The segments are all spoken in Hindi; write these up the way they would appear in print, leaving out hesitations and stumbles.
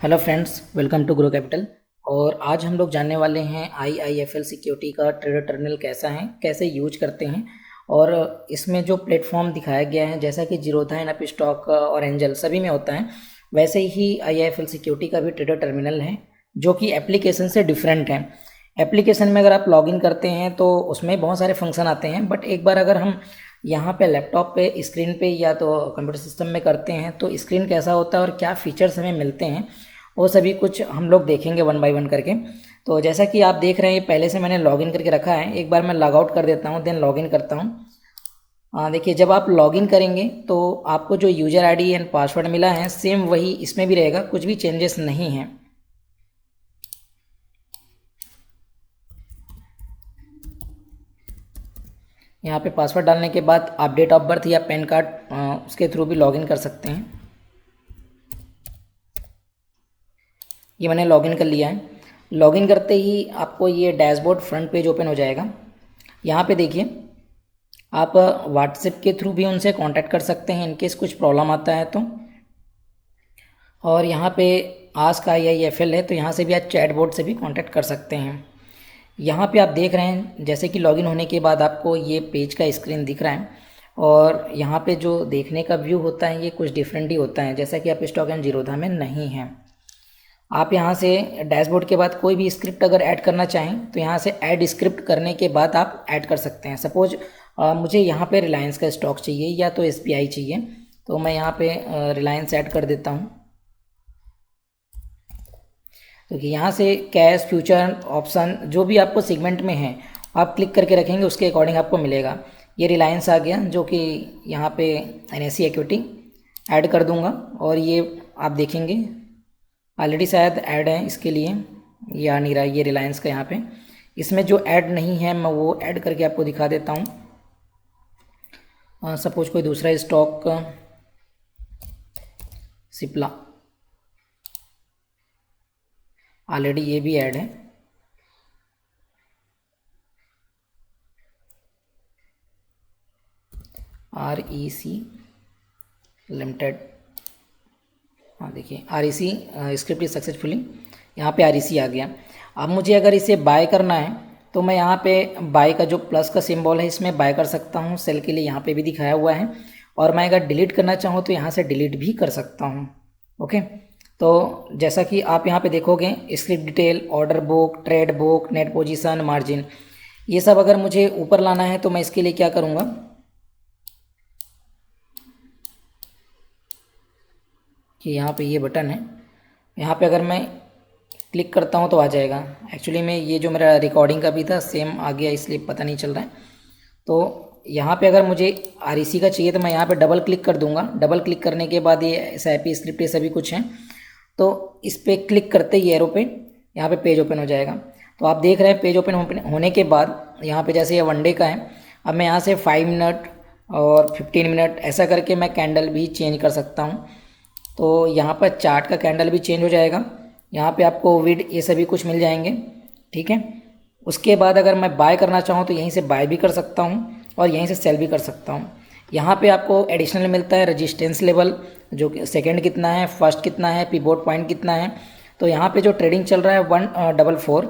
Hello friends, welcome to Grow Capital. और आज हम लोग जानने वाले हैं IIFL सिक्योरिटी का ट्रेडर टर्मिनल कैसा है, कैसे यूज करते हैं। और इसमें जो प्लेटफॉर्म दिखाया गया है, जैसा कि जीरोधा एंड अपस्टॉक और एंजल सभी में होता है, वैसे ही IIFL सिक्योरिटी का भी ट्रेडर टर्मिनल है, जो कि एप्लीकेशन से डिफरेंट है। एप्लीकेशन में अगर आप लॉगिन करते हैं तो उसमें बहुत सारे फंक्शन आते हैं, बट एक बार अगर हम यहाँ पे लैपटॉप पे स्क्रीन पे या तो कंप्यूटर सिस्टम में करते हैं तो स्क्रीन कैसा होता है और क्या फीचर्स हमें मिलते हैं, वो सभी कुछ हम लोग देखेंगे वन बाय वन करके। तो जैसा कि आप देख रहे हैं, पहले से मैंने लॉगिन करके रखा है। एक बार मैं लॉग आउट कर देता हूँ, देन लॉगिन करता हूँ। देखिए, जब आप लॉगिन करेंगे तो आपको जो यूजर आईडी एंड पासवर्ड मिला है सेम वही इसमें भी रहेगा, कुछ भी चेंजेस नहीं है। यहाँ पे पासवर्ड डालने के बाद आप डेट ऑफ बर्थ या पैन कार्ड उसके थ्रू भी लॉगिन कर सकते हैं। ये मैंने लॉगिन कर लिया है। लॉगिन करते ही आपको ये डैशबोर्ड फ्रंट पेज ओपन हो जाएगा। यहाँ पे देखिए, आप व्हाट्सएप के थ्रू भी उनसे कांटेक्ट कर सकते हैं इनकेस कुछ प्रॉब्लम आता है तो। और यहाँ पे आस्क IIFL है, तो यहाँ से भी आप चैट बोर्ड से भी कांटेक्ट कर सकते हैं। यहाँ पे आप देख रहे हैं, जैसे कि लॉगिन होने के बाद आपको ये पेज का स्क्रीन दिख रहा है। और यहाँ पे जो देखने का व्यू होता है ये कुछ डिफरेंट ही होता है, जैसा कि आप स्टॉक एंड जीरोधा में नहीं है। आप यहाँ से डैशबोर्ड के बाद कोई भी स्क्रिप्ट अगर ऐड करना चाहें तो यहाँ से ऐड स्क्रिप्ट करने के बाद आप ऐड कर सकते हैं। सपोज मुझे यहाँ पे रिलायंस का स्टॉक चाहिए या तो SBI चाहिए, तो मैं यहाँ पे रिलायंस ऐड कर देता हूँ। तो यहाँ से कैश, फ्यूचर, ऑप्शन जो भी आपको सेगमेंट में है आप क्लिक करके रखेंगे, उसके अकॉर्डिंग आपको मिलेगा। ये रिलायंस आ गया, जो कि यहाँ पे NSE इक्विटी ऐड कर दूँगा। और ये आप देखेंगे ऑलरेडी शायद ऐड है, इसके लिए ये आ नहीं रहा, ये रिलायंस का यहाँ पे। इसमें जो ऐड नहीं है मैं वो ऐड करके आपको दिखा देता हूँ। सपोज कोई दूसरा स्टॉक, सिप्ला, ऑलरेडी ये भी ऐड है। REC लिमिटेड, हाँ देखिए REC स्क्रिप्ट इज सक्सेसफुली, यहाँ पे REC आ गया। अब मुझे अगर इसे बाय करना है तो मैं यहाँ पे बाय का जो प्लस का सिंबल है इसमें बाय कर सकता हूँ, सेल के लिए यहाँ पे भी दिखाया हुआ है। और मैं अगर डिलीट करना चाहूँ तो यहाँ से डिलीट भी कर सकता हूँ। ओके, तो जैसा कि आप यहाँ पे देखोगे, script detail, order book, trade book, net position, margin, ये सब अगर मुझे ऊपर लाना है तो मैं इसके लिए क्या करूँगा कि यहाँ पे ये बटन है, यहाँ पे अगर मैं क्लिक करता हूँ तो आ जाएगा। एक्चुअली में ये जो मेरा रिकॉर्डिंग का भी था सेम आ गया, इसलिए पता नहीं चल रहा है। तो यहाँ पे अगर मुझे REC का चाहिए तो मैं यहाँ पे डबल क्लिक कर दूंगा। डबल क्लिक करने के बाद ये SIP स्क्रिप्ट ये सभी कुछ हैं, तो इस पर क्लिक करते ही एरो पे यहाँ पे पेज ओपन हो जाएगा। तो आप देख रहे हैं पेज ओपन होने के बाद यहाँ पे जैसे ये वनडे का है, अब मैं यहाँ से 5 मिनट और 15 मिनट ऐसा करके मैं कैंडल भी चेंज कर सकता हूँ। तो यहाँ पर चार्ट का कैंडल भी चेंज हो जाएगा, यहाँ पे आपको विड ये सभी कुछ मिल जाएंगे। ठीक है, उसके बाद अगर मैं बाय करना चाहूँ तो यहीं से बाय भी कर सकता हूँ और यहीं से सेल भी कर सकता हूँ। यहाँ पे आपको एडिशनल मिलता है रेजिस्टेंस लेवल, जो कि सेकेंड कितना है, फर्स्ट कितना है, पिवोट पॉइंट कितना है। तो यहाँ पे जो ट्रेडिंग चल रहा है 144,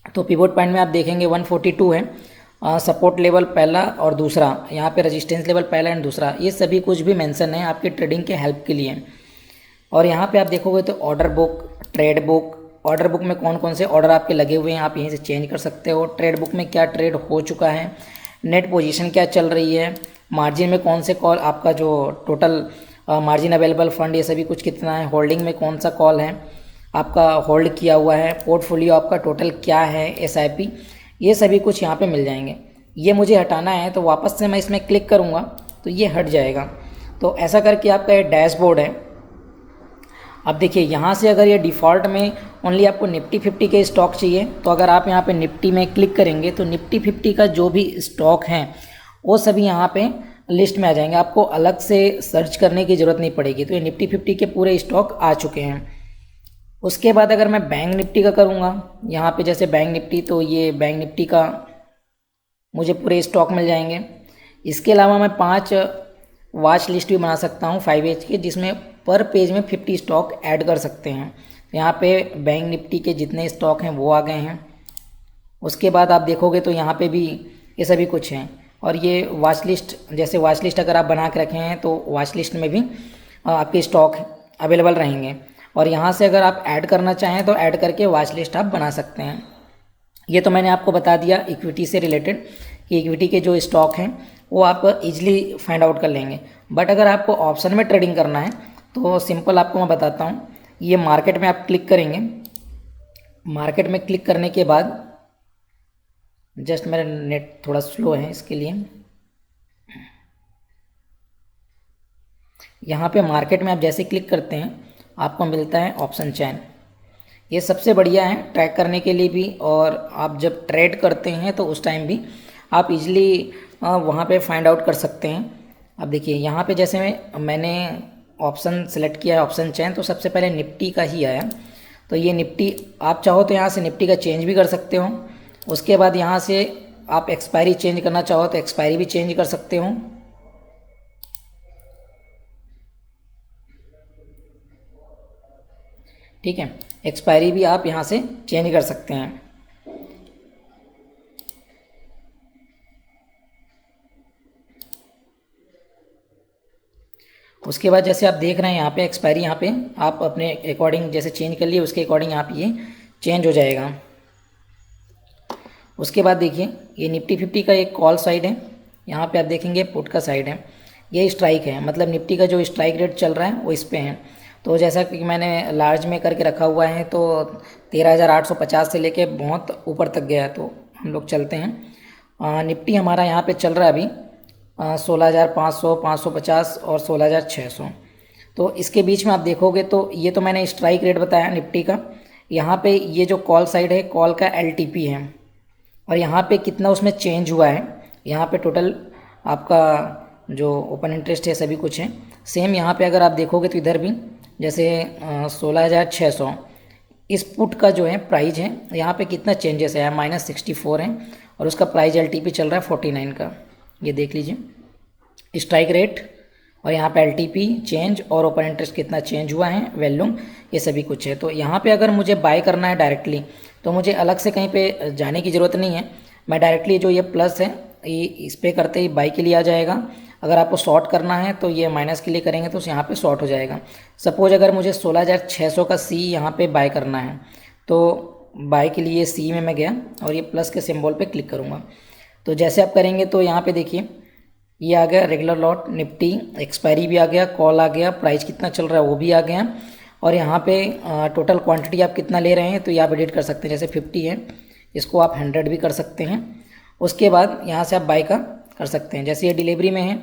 तो पिवोट पॉइंट में आप देखेंगे 142 है। सपोर्ट लेवल पहला और दूसरा, यहाँ पे रेजिस्टेंस लेवल पहला एंड दूसरा, ये सभी कुछ भी मेंशन है आपके ट्रेडिंग के हेल्प के लिए। और यहाँ पे आप देखोगे तो order book, trade book, order book में कौन कौन से ऑर्डर आपके लगे हुए हैं आप यहीं से चेंज कर सकते हो। ट्रेड बुक में क्या ट्रेड हो चुका है, नेट पोजीशन क्या चल रही है, मार्जिन में कौन से कॉल, आपका जो टोटल मार्जिन अवेलेबल फंड ये सभी कुछ कितना है, होल्डिंग में कौन सा कॉल है आपका होल्ड किया हुआ है, पोर्टफोलियो आपका टोटल क्या है, SIP, ये सभी कुछ यहाँ पे मिल जाएंगे। ये मुझे हटाना है तो वापस से मैं इसमें क्लिक करूँगा तो ये हट जाएगा। तो ऐसा करके आपका ये डैशबोर्ड है। अब देखिए, यहाँ से अगर ये डिफ़ॉल्ट में ओनली आपको निफ्टी 50 के स्टॉक चाहिए, तो अगर आप यहाँ पे निफ्टी में क्लिक करेंगे तो निफ्टी 50 का जो भी स्टॉक हैं वो सभी यहाँ पे लिस्ट में आ जाएंगे, आपको अलग से सर्च करने की ज़रूरत नहीं पड़ेगी। तो ये निफ्टी 50 के पूरे स्टॉक आ चुके हैं। उसके बाद अगर मैं बैंक निफ्टी का करूँगा, यहाँ पे जैसे बैंक निफ्टी, तो ये बैंक निफ्टी का मुझे पूरे स्टॉक मिल जाएंगे। इसके अलावा मैं 5 वॉच लिस्ट भी बना सकता हूँ 5H के, जिसमें पर पेज में 50 स्टॉक ऐड कर सकते हैं। यहाँ पे बैंक निफ्टी के जितने स्टॉक हैं वो आ गए हैं। उसके बाद आप देखोगे तो यहाँ पे भी ये सभी कुछ हैं। और ये वॉच लिस्ट, जैसे वॉच लिस्ट अगर आप बना के रखे हैं तो वॉच लिस्ट में भी आपके स्टॉक अवेलेबल रहेंगे। और यहाँ से अगर आप ऐड करना चाहें तो ऐड करके वॉच लिस्ट आप बना सकते हैं। ये तो मैंने आपको बता दिया इक्विटी से रिलेटेड कि इक्विटी के जो स्टॉक हैं वो आप इजीली फाइंड आउट कर लेंगे। बट अगर आपको ऑप्शन में ट्रेडिंग करना है तो सिंपल आपको मैं बताता हूँ। ये मार्केट में आप क्लिक करेंगे। मार्केट में क्लिक करने के बाद, जस्ट मेरा नेट थोड़ा स्लो है इसके लिए, यहाँ पे मार्केट में आप जैसे क्लिक करते हैं आपको मिलता है ऑप्शन चैन। ये सबसे बढ़िया है ट्रैक करने के लिए भी, और आप जब ट्रेड करते हैं तो उस टाइम भी आप इजीली वहाँ पे फाइंड आउट कर सकते हैं। अब देखिए यहाँ पे जैसे मैंने ऑप्शन सेलेक्ट किया है ऑप्शन चैन, तो सबसे पहले निफ्टी का ही आया। तो ये निफ्टी, आप चाहो तो यहाँ से निफ्टी का चेंज भी कर सकते हो। उसके बाद यहाँ से आप एक्सपायरी चेंज करना चाहो तो एक्सपायरी भी चेंज कर सकते हो। ठीक है, एक्सपायरी भी आप यहाँ से चेंज कर सकते हैं। उसके बाद जैसे आप देख रहे हैं यहाँ पे एक्सपायरी, यहाँ पे आप अपने अकॉर्डिंग जैसे चेंज कर लिए उसके अकॉर्डिंग आप ये चेंज हो जाएगा। उसके बाद देखिए ये निफ्टी 50 का एक कॉल साइड है, यहाँ पे आप देखेंगे पुट का साइड है, ये स्ट्राइक है, मतलब निफ्टी का जो स्ट्राइक रेट चल रहा है वो इस पे है। तो जैसा कि मैंने लार्ज में करके रखा हुआ है तो 13,850 से लेके बहुत ऊपर तक गया है। तो हम लोग चलते हैं। निफ्टी हमारा यहाँ पे चल रहा है अभी 16,500, 550 और 16,600। तो इसके बीच में आप देखोगे तो ये तो मैंने स्ट्राइक रेट बताया निफ्टी का। यहाँ पे ये जो कॉल साइड है, कॉल का LTP है, और यहाँ पे कितना उसमें चेंज हुआ है। यहाँ पे टोटल आपका जो ओपन इंटरेस्ट है सभी कुछ है सेम। यहाँ पे अगर आप देखोगे तो इधर भी जैसे 16,600 इस पुट का जो है प्राइस है, यहाँ पे कितना चेंजेस है, -64 है, और उसका प्राइस LTP चल रहा है 49 का। ये देख लीजिए स्ट्राइक रेट, और यहाँ पे LTP चेंज और ओपन इंटरेस्ट कितना चेंज हुआ है, वैल्यूम, ये सभी कुछ है। तो यहाँ पे अगर मुझे बाय करना है डायरेक्टली तो मुझे अलग से कहीं पे जाने की ज़रूरत नहीं है। मैं डायरेक्टली जो ये प्लस है ये इस पर करते ही बाय के लिए आ जाएगा। अगर आपको शॉर्ट करना है तो ये माइनस के लिए करेंगे तो यहाँ पे शॉर्ट हो जाएगा। सपोज अगर मुझे 16,600 का C यहाँ पे बाय करना है तो बाय के लिए C में मैं गया और ये प्लस के सिंबल पे क्लिक करूँगा। तो जैसे आप करेंगे तो यहाँ पे देखिए ये आ गया रेगुलर लॉट निफ्टी, एक्सपायरी भी आ गया, कॉल आ गया, प्राइस कितना चल रहा है वो भी आ गया, और यहाँ पे टोटल क्वांटिटी आप कितना ले रहे हैं तो ये आप एडिट कर सकते हैं। जैसे 50 है, इसको आप 100 भी कर सकते हैं। उसके बाद यहाँ से आप बाय का कर सकते हैं। जैसे ये डिलीवरी में है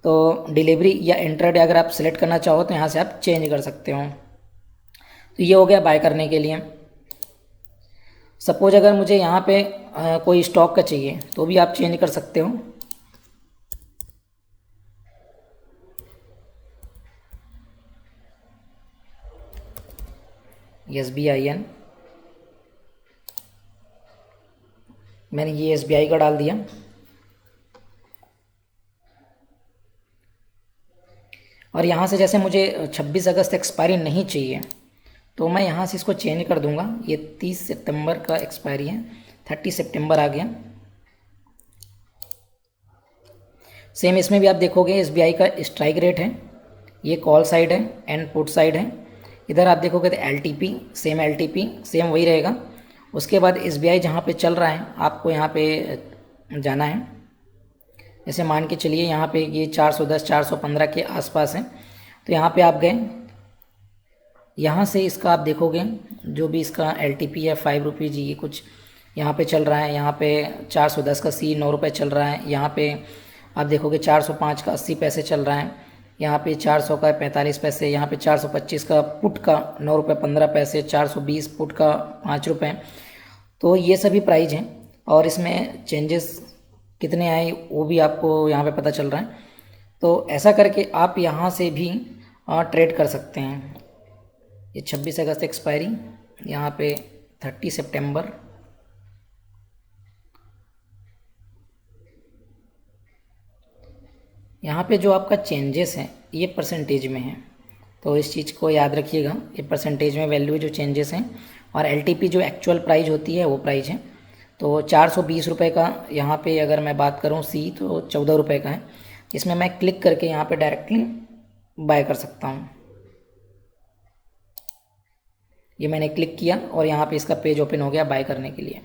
तो डिलीवरी या इंट्राडे अगर आप सेलेक्ट करना चाहो तो यहाँ से आप चेंज कर सकते हो। तो ये हो गया बाय करने के लिए। सपोज अगर मुझे यहाँ पे कोई स्टॉक का चाहिए तो भी आप चेंज कर सकते हो। SBIN, मैंने ये SBI का डाल दिया। और यहाँ से जैसे मुझे 26 अगस्त एक्सपायरी नहीं चाहिए तो मैं यहाँ से इसको चेंज कर दूंगा। ये 30 सितंबर का एक्सपायरी है, 30 सितंबर आ गया। सेम इसमें भी आप देखोगे SBI का स्ट्राइक रेट है, ये कॉल साइड है एंड पुट साइड है। इधर आप देखोगे तो LTP सेम वही रहेगा। उसके बाद SBI जहाँ पे चल रहा है आपको यहाँ पे जाना है। जैसे मान के चलिए यहाँ पे ये 410 415 के आसपास है, तो यहाँ पे आप गए। यहाँ से इसका आप देखोगे जो भी इसका LTP है 5 रुपीज़, ये कुछ यहाँ पे चल रहा है। यहाँ पे 410 का C 9 रुपये चल रहा है। यहाँ पे आप देखोगे 405 का 80 पैसे चल रहा है। यहाँ पे 400 का 45 पैसे। यहाँ पे 425 का पुट का 9 रुपये 15 पैसे, 420 पुट का 5 रुपये। तो ये सभी प्राइस हैं, और इसमें चेंजेस कितने आए वो भी आपको यहाँ पे पता चल रहा है। तो ऐसा करके आप यहाँ से भी ट्रेड कर सकते हैं। ये 26 अगस्त एक्सपायरी, यहाँ पे 30 सितंबर, यहाँ पे जो आपका चेंजेस है ये परसेंटेज में है। तो इस चीज़ को याद रखिएगा, ये परसेंटेज में वैल्यू जो चेंजेस हैं, और LTP जो एक्चुअल प्राइस होती है वो प्राइस है। तो 420 रुपये का यहाँ पे अगर मैं बात करूँ C तो 14 रुपये का है। इसमें मैं क्लिक करके यहाँ पे डायरेक्टली बाय कर सकता हूँ। ये मैंने क्लिक किया और यहाँ पे इसका पेज ओपन हो गया बाय करने के लिए।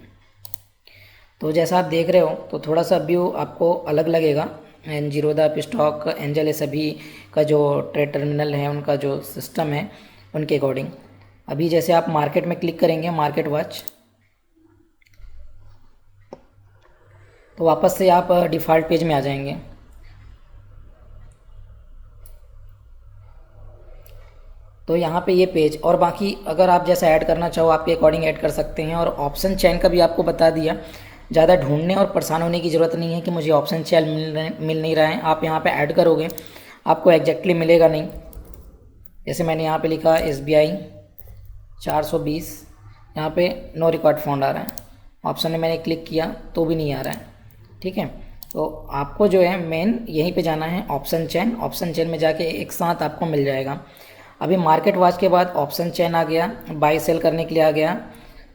तो जैसा आप देख रहे हो तो थोड़ा सा व्यू आपको अलग लगेगा। एंड जीरोधा, स्टॉक, एंजल, ये सभी का जो ट्रेड टर्मिनल है उनका जो सिस्टम है उनके अकॉर्डिंग। अभी जैसे आप मार्केट में क्लिक करेंगे, मार्केट वॉच, तो वापस से आप डिफ़ॉल्ट पेज में आ जाएंगे। तो यहाँ पे ये पेज, और बाकी अगर आप जैसा ऐड करना चाहो आपके अकॉर्डिंग ऐड कर सकते हैं। और ऑप्शन चेन का भी आपको बता दिया, ज़्यादा ढूंढने और परेशान होने की ज़रूरत नहीं है कि मुझे ऑप्शन चेन मिल नहीं रहा है। आप यहाँ पे ऐड करोगे आपको एग्जैक्टली मिलेगा नहीं। जैसे मैंने यहाँ पे लिखा SBI 420, यहाँ पे नो रिकॉर्ड फाउंड आ रहा है। ऑप्शन में मैंने क्लिक किया तो भी नहीं आ रहा है। ठीक है, तो आपको जो है मेन यहीं पे जाना है ऑप्शन चेन। ऑप्शन चेन में जाके एक साथ आपको मिल जाएगा। अभी मार्केट वॉच के बाद ऑप्शन चेन आ गया, बाई सेल करने के लिए आ गया।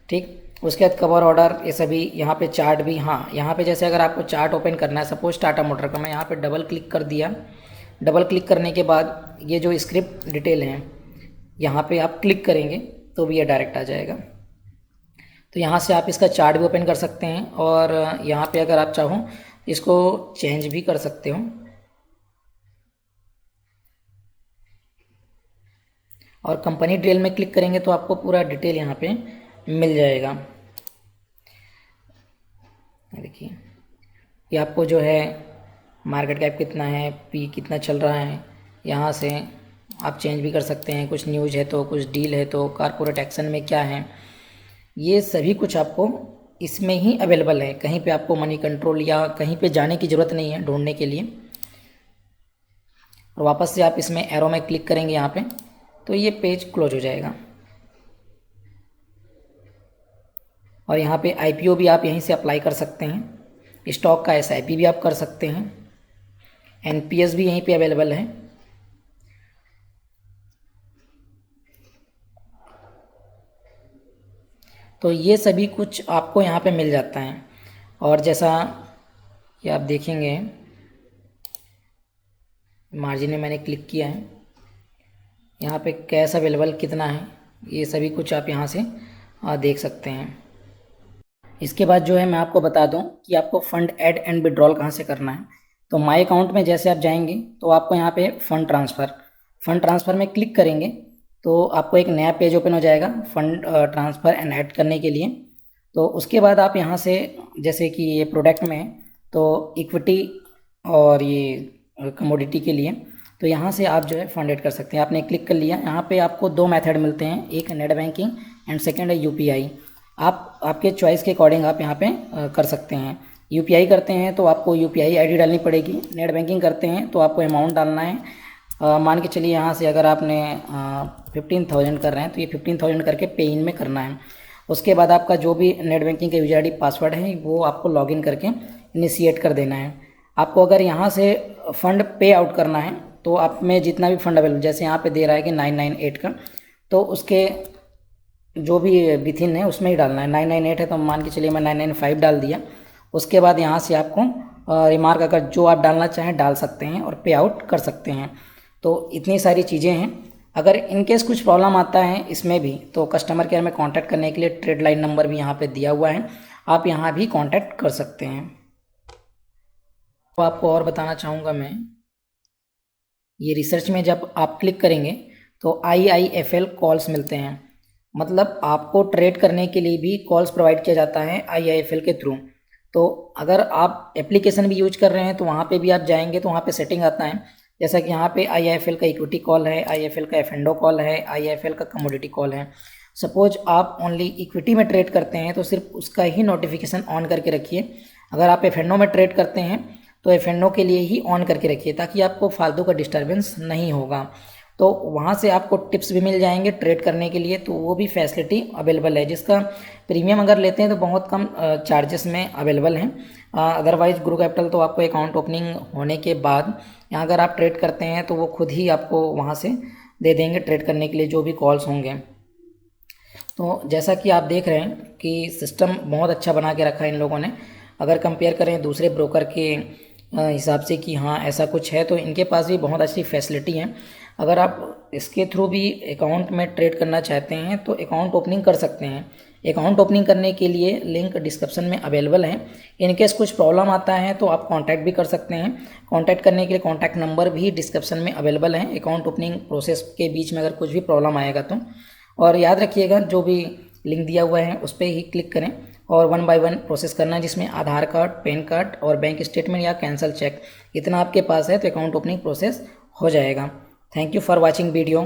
ठीक, उसके बाद कवर ऑर्डर, ये सभी यहाँ पे चार्ट भी। हाँ, यहाँ पे जैसे अगर आपको चार्ट ओपन करना है, सपोज टाटा मोटर का, मैं यहाँ पे डबल क्लिक कर दिया। डबल क्लिक करने के बाद ये जो स्क्रिप्ट डिटेल है यहाँ पे आप क्लिक करेंगे तो भी ये डायरेक्ट आ जाएगा। तो यहाँ से आप इसका चार्ट भी ओपन कर सकते हैं, और यहाँ पे अगर आप चाहो इसको चेंज भी कर सकते हो। और कंपनी डिटेल में क्लिक करेंगे तो आपको पूरा डिटेल यहाँ पे मिल जाएगा। देखिए, ये आपको जो है मार्केट कैप कितना है, P कितना चल रहा है, यहाँ से आप चेंज भी कर सकते हैं। कुछ न्यूज़ है तो, कुछ डील है तो, कॉर्पोरेट एक्शन में क्या है, ये सभी कुछ आपको इसमें ही अवेलेबल है। कहीं पे आपको मनी कंट्रोल या कहीं पे जाने की ज़रूरत नहीं है ढूंढने के लिए। और वापस से आप इसमें एरो में क्लिक करेंगे यहाँ पे तो ये पेज क्लोज हो जाएगा। और यहाँ पे IPO भी आप यहीं से अप्लाई कर सकते हैं। स्टॉक का SIP भी आप कर सकते हैं। NPS भी यहीं पे अवेलेबल है। तो ये सभी कुछ आपको यहाँ पे मिल जाता है। और जैसा ये आप देखेंगे, मार्जिन में मैंने क्लिक किया है, यहाँ पे कैश अवेलेबल कितना है, ये सभी कुछ आप यहाँ से देख सकते हैं। इसके बाद जो है मैं आपको बता दूं कि आपको फ़ंड ऐड एंड विड्रॉल कहाँ से करना है। तो माय अकाउंट में जैसे आप जाएंगे तो आपको यहाँ पे फ़ंड ट्रांसफ़र में क्लिक करेंगे तो आपको एक नया पेज ओपन हो जाएगा फ़ंड ट्रांसफ़र एंड ऐड करने के लिए। तो उसके बाद आप यहाँ से, जैसे कि ये प्रोडक्ट में है तो इक्विटी और ये कमोडिटी के लिए, तो यहाँ से आप जो है फंड ऐड कर सकते हैं। आपने क्लिक कर लिया, यहाँ पे आपको 2 मेथड मिलते हैं, एक नेट बैंकिंग एंड सेकंड है UPI। आप आपके चॉइस के अकॉर्डिंग आप यहाँ पे कर सकते हैं। UPI करते हैं तो आपको UPI ID डालनी पड़ेगी। नेट बैंकिंग करते हैं तो आपको अमाउंट डालना है। मान के चलिए यहाँ से अगर आपने 15,000 कर रहे हैं तो ये 15,000 करके पे इन में करना है। उसके बाद आपका जो भी नेट बैंकिंग का यूजर ID पासवर्ड है वो आपको लॉगिन करके इनिशिएट कर देना है। आपको अगर यहाँ से फ़ंड पे आउट करना है तो आप में जितना भी फ़ंड अवेलेबल, जैसे यहाँ पे दे रहा है कि 998 का, तो उसके जो भी विथिन है उसमें ही डालना है। 998 है तो मान के चलिए मैं 995 डाल दिया। उसके बाद यहाँ से आपको रिमार्क अगर जो आप डालना चाहें डाल सकते हैं और पे आउट कर सकते हैं। तो इतनी सारी चीज़ें हैं। अगर इनकेस कुछ प्रॉब्लम आता है इसमें भी तो कस्टमर केयर में कांटेक्ट करने के लिए ट्रेड लाइन नंबर भी यहाँ पे दिया हुआ है, आप यहाँ भी कांटेक्ट कर सकते हैं। तो आपको और बताना चाहूँगा मैं, ये रिसर्च में जब आप क्लिक करेंगे तो IIFL कॉल्स मिलते हैं। मतलब आपको ट्रेड करने के लिए भी कॉल्स प्रोवाइड किया जाता है IIFL के थ्रू। तो अगर आप एप्लीकेशन भी यूज कर रहे हैं तो वहाँ पे भी आप जाएंगे तो वहाँ पे सेटिंग आता है, जैसा कि यहाँ पे IIFL का इक्विटी कॉल है, IIFL का F&O कॉल है, IIFL का कमोडिटी कॉल है। सपोज आप ओनली इक्विटी में ट्रेड करते हैं तो सिर्फ उसका ही नोटिफिकेशन ऑन करके रखिए। अगर आप F&O में ट्रेड करते हैं तो F&O के लिए ही ऑन करके रखिए ताकि आपको फालतू का डिस्टर्बेंस नहीं होगा। तो वहाँ से आपको टिप्स भी मिल जाएंगे ट्रेड करने के लिए, तो वो भी फैसिलिटी अवेलेबल है, जिसका प्रीमियम अगर लेते हैं तो बहुत कम चार्जेस में अवेलेबल हैं। अदरवाइज ग्रो कैपिटल तो आपको अकाउंट ओपनिंग होने के बाद यहाँ अगर आप ट्रेड करते हैं तो वो खुद ही आपको वहाँ से दे देंगे ट्रेड करने के लिए जो भी कॉल्स होंगे। तो जैसा कि आप देख रहे हैं कि सिस्टम बहुत अच्छा बना के रखा है इन लोगों ने। अगर कंपेयर करें दूसरे ब्रोकर के हिसाब से कि हाँ ऐसा कुछ है, तो इनके पास भी बहुत अच्छी फैसिलिटी है। अगर आप इसके थ्रू भी अकाउंट में ट्रेड करना चाहते हैं तो अकाउंट ओपनिंग कर सकते हैं। अकाउंट ओपनिंग करने के लिए लिंक डिस्क्रिप्शन में अवेलेबल है। इनकेस कुछ प्रॉब्लम आता है तो आप कांटेक्ट भी कर सकते हैं। कांटेक्ट करने के लिए कांटेक्ट नंबर भी डिस्क्रिप्शन में अवेलेबल है। अकाउंट ओपनिंग प्रोसेस के बीच में अगर कुछ भी प्रॉब्लम आएगा तो, और याद रखिएगा जो भी लिंक दिया हुआ है उस पर ही क्लिक करें और 1 बाय 1 प्रोसेस करना है, जिसमें आधार कार्ड, पैन कार्ड और बैंक स्टेटमेंट या कैंसल चेक इतना आपके पास है तो अकाउंट ओपनिंग प्रोसेस हो जाएगा। Thank you for watching video.